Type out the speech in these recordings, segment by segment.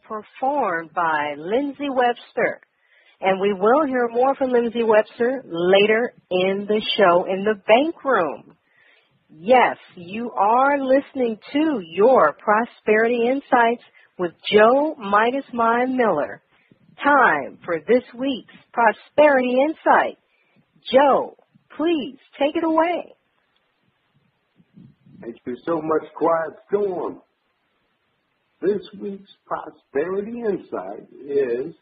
performed by Lindsey Webster. And we will hear more from Lindsey Webster later in the show in the bank room. Yes, you are listening to your Prosperity Insights with Joe Midas Mind Miller. Time for this week's Prosperity Insight. Joe, please take it away. Thank you so much, Quiet Storm. This week's Prosperity Insight is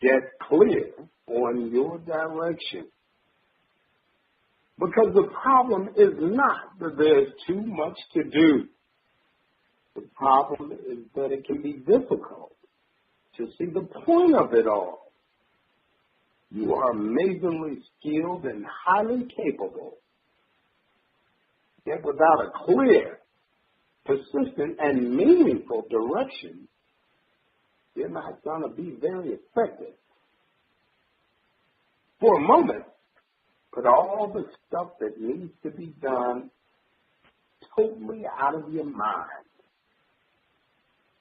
get clear on your direction. Because the problem is not that there's too much to do. The problem is that it can be difficult to see the point of it all. You are amazingly skilled and highly capable. Yet without a clear, persistent, and meaningful direction, you're not going to be very effective. For a moment, put all the stuff that needs to be done totally out of your mind.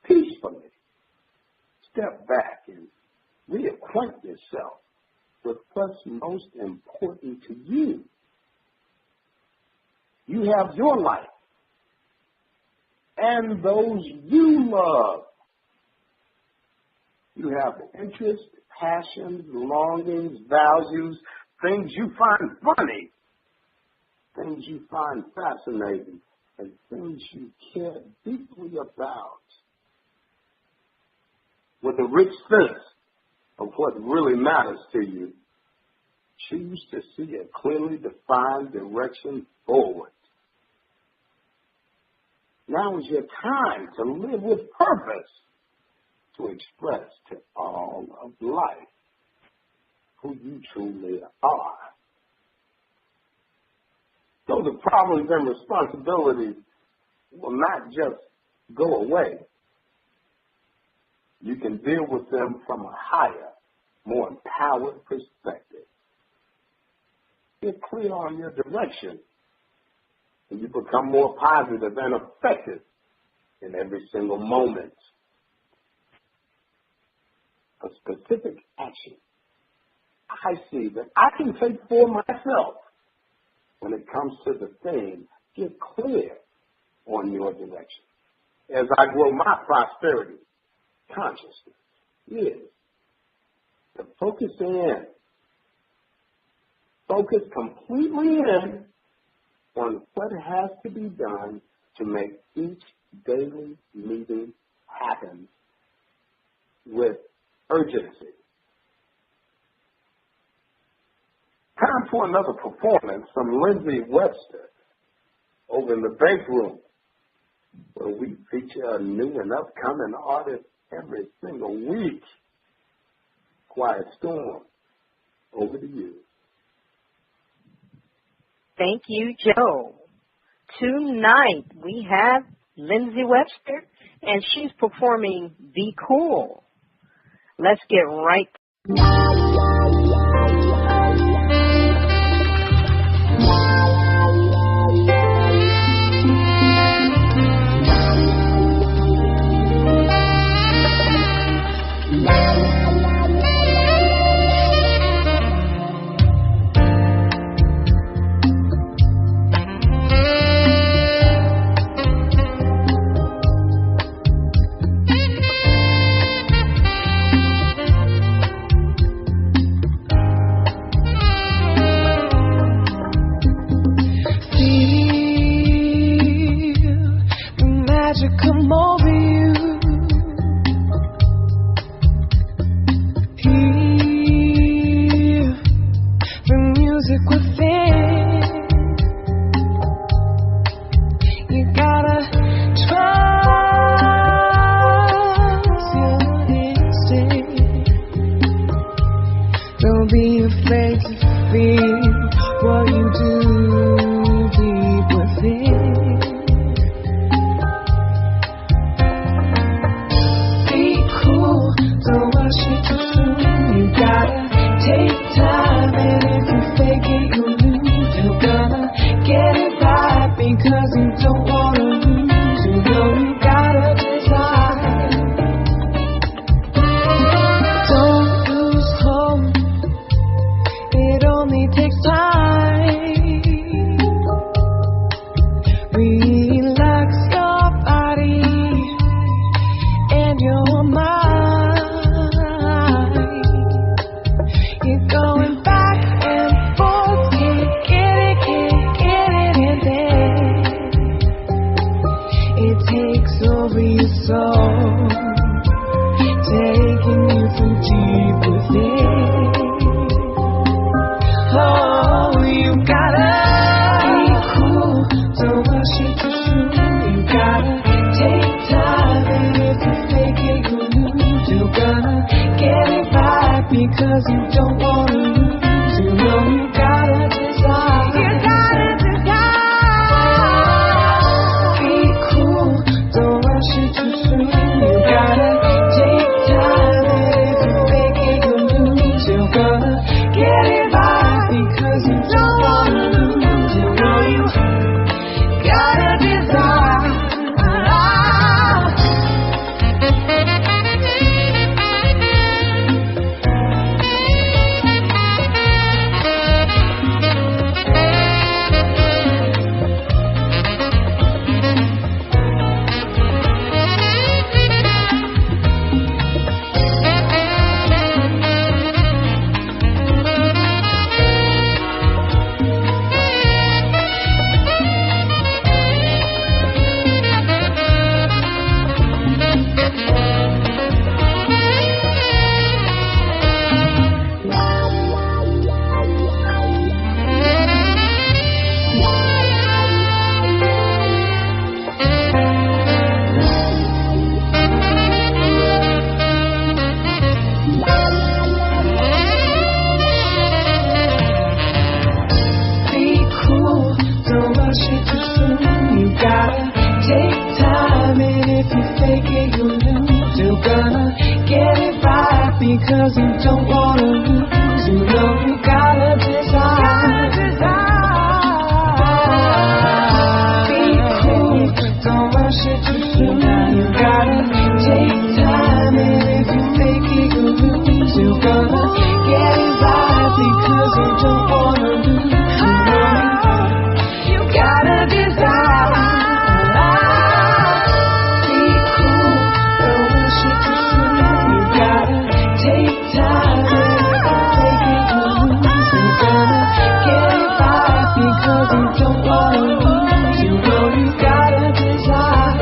Peacefully step back and reacquaint yourself with what's most important to you. You have your life and those you love. You have interests, passions, longings, values, things you find funny, things you find fascinating, and things you care deeply about. With a rich sense of what really matters to you, choose to see a clearly defined direction forward. Now is your time to live with purpose, to express to all of life who you truly are. So the problems and responsibilities will not just go away. You can deal with them from a higher, more empowered perspective. Get clear on your direction, and you become more positive and effective in every single moment. A specific action I see that I can take for myself when it comes to the thing, get clear on your direction. As I grow my prosperity consciousness is to focus in, focus completely in on what has to be done to make each daily meeting happen with urgency. Time for another performance from Lindsey Webster over in the bank room, where we feature a new and upcoming artist every single week. Quiet Storm, over to you. Thank you, Joe. Tonight we have Lindsey Webster, and she's performing Be Cool. Let's get right rush it too soon. You gotta take time, and if you fake it, you'll lose. You're gonna get it right because you don't wanna lose. You know you gotta decide. Be cool, don't rush it too soon. You gotta take time, and if you fake it, you'll lose. You're gonna get it right because you don't wanna lose. You gotta decide. Be cool, don't rush it too soon. You gotta take time, and if you fake it, you'll lose. You're gonna get it right because you don't wanna lose. You know you gotta decide.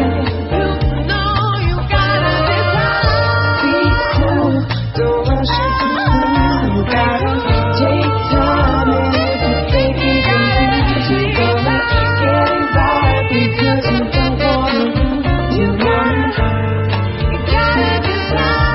You know you gotta decide. Be cool, don't rush it too soon. You gotta take time, and if you fake it, you'll lose. You're gonna get it right because you don't wanna lose. You know you gotta decide.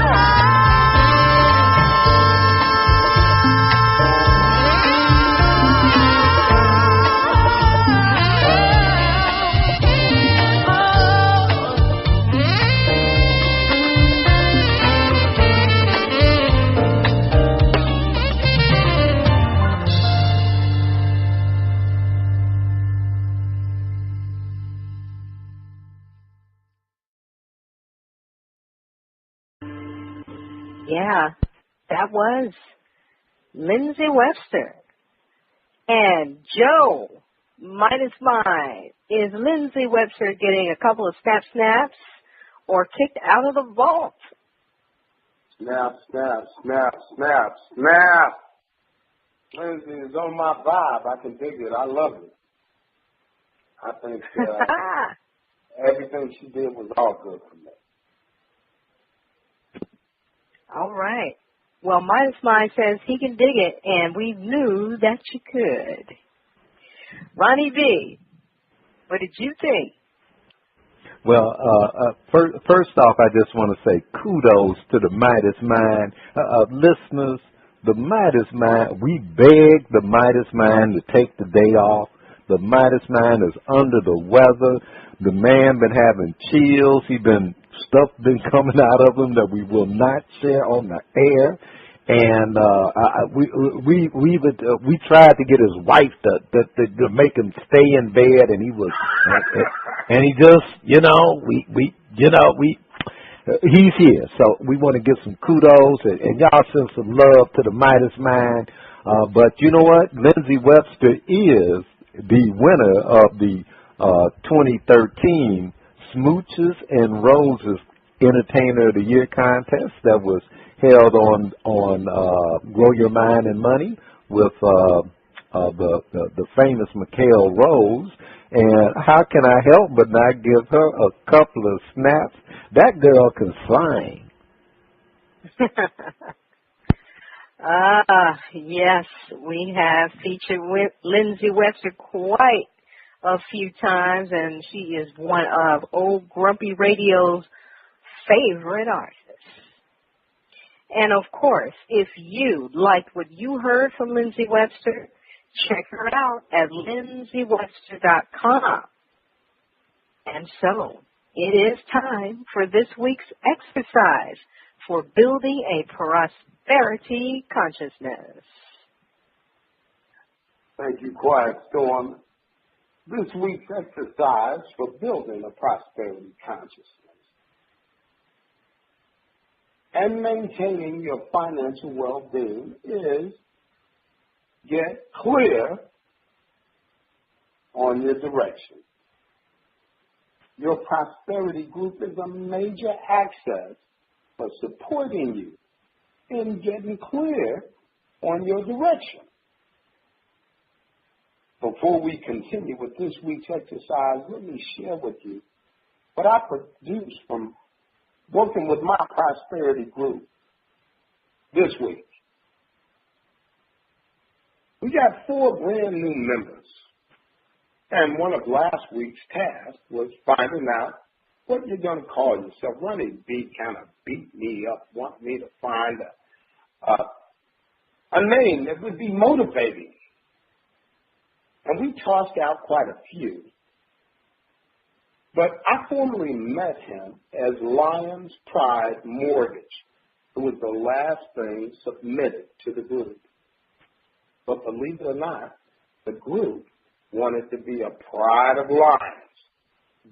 Yeah, that was Lindsey Webster. And Joe, Midas Mind, is Lindsey Webster getting a couple of snaps or kicked out of the vault? Snap, snap, snap, snap, snap. Lindsey is on my vibe. I can dig it. I love it. I think everything she did was all good for me. All right. Well, Midas Mind says he can dig it, and we knew that you could. Ronnie B., what did you think? Well, first off, I just want to say kudos to the Midas Mind. Listeners, the Midas Mind, we beg the Midas Mind to take the day off. The Midas Mind is under the weather. The man been having chills. Stuff been coming out of him that we will not share on the air. And we tried to get his wife to make him stay in bed, and he was, and he just, he's here. So we want to give some kudos, and y'all send some love to the Midas Mind. But you know what? Lindsey Webster is the winner of the 2013 Smooches and Roses Entertainer of the Year contest that was held on Grow Your Mind and Money with the famous Mikhail Rose. And how can I help but not give her a couple of snaps? That girl can sing. Yes, we have featured Lindsey Webster quite a few times, and she is one of Old Grumpy Radio's favorite artists. And of course, if you liked what you heard from Lindsey Webster, check her out at lindseywebster.com. And so, it is time for this week's exercise for building a prosperity consciousness. Thank you, Quiet Storm. This week's exercise for building a prosperity consciousness and maintaining your financial well-being is get clear on your direction. Your prosperity group is a major access for supporting you in getting clear on your direction. Before we continue with this week's exercise, let me share with you what I produced from working with my prosperity group this week. We got 4 brand new members, and one of last week's tasks was finding out what you're going to call yourself. Ronnie B kind of beat me up, want me to find a name that would be motivating. and we tossed out quite a few. But I formally met him as Lions Pride Mortgage, who was the last thing submitted to the group. But believe it or not, the group wanted to be a pride of lions,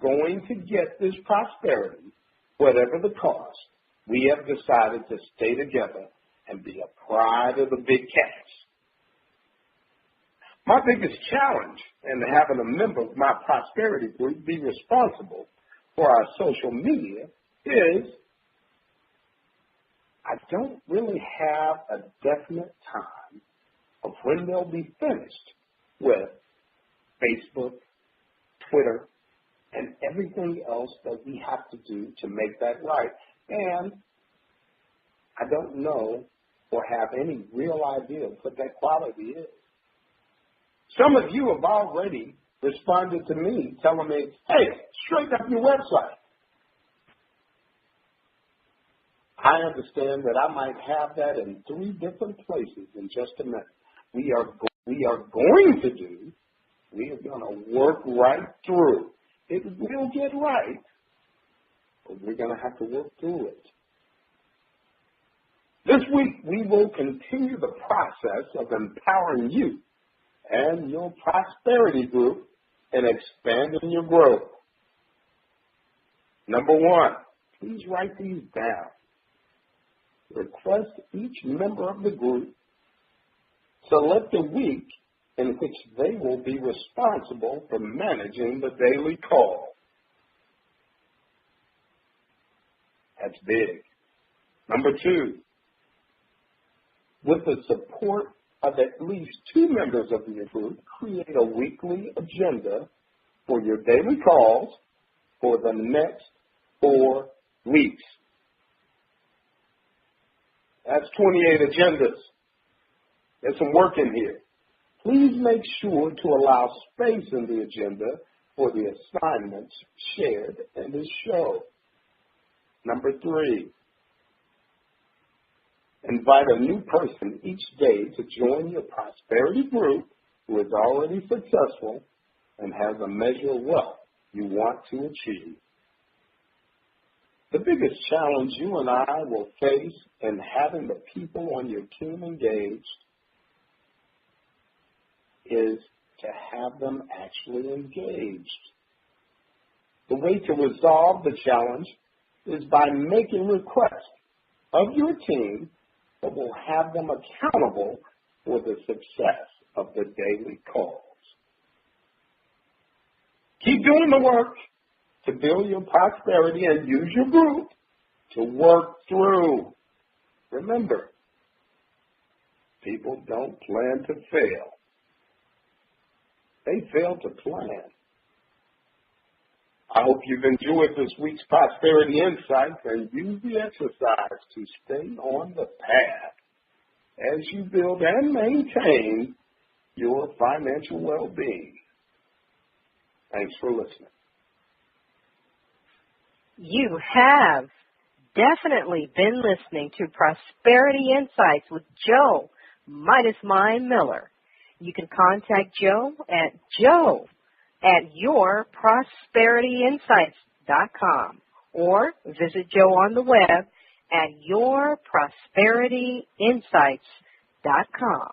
going to get this prosperity, whatever the cost. We have decided to stay together and be a pride of the big cats. My biggest challenge in having a member of my prosperity group be responsible for our social media is I don't really have a definite time of when they'll be finished with Facebook, Twitter, and everything else that we have to do to make that right. And I don't know or have any real idea of what that quality is. Some of you have already responded to me telling me, hey, straighten up your website. I understand that I might have that in 3 different places in just a minute. We are going to work right through. It will get right, but we're going to have to work through it. This week, we will continue the process of empowering you and your prosperity group in expanding your growth. Number 1, please write these down. Request each member of the group select a week in which they will be responsible for managing the daily call. That's big. Number 2, with the support of at least 2 members of your group, create a weekly agenda for your daily calls for the next 4 weeks. That's 28 agendas. There's some work in here. Please make sure to allow space in the agenda for the assignments shared in this show. Number 3, invite a new person each day to join your prosperity group who is already successful and has a measure of wealth you want to achieve. The biggest challenge you and I will face in having the people on your team engaged is to have them actually engaged. The way to resolve the challenge is by making requests of your team that will have them accountable for the success of the daily calls. Keep doing the work to build your prosperity and use your group to work through. Remember, people don't plan to fail. They fail to plan. I hope you've enjoyed this week's Prosperity Insights and use the exercise to stay on the path as you build and maintain your financial well-being. Thanks for listening. You have definitely been listening to Prosperity Insights with Joe, Midas Mind Miller. You can contact Joe at yourprosperityinsights.com or visit Joe on the web at yourprosperityinsights.com.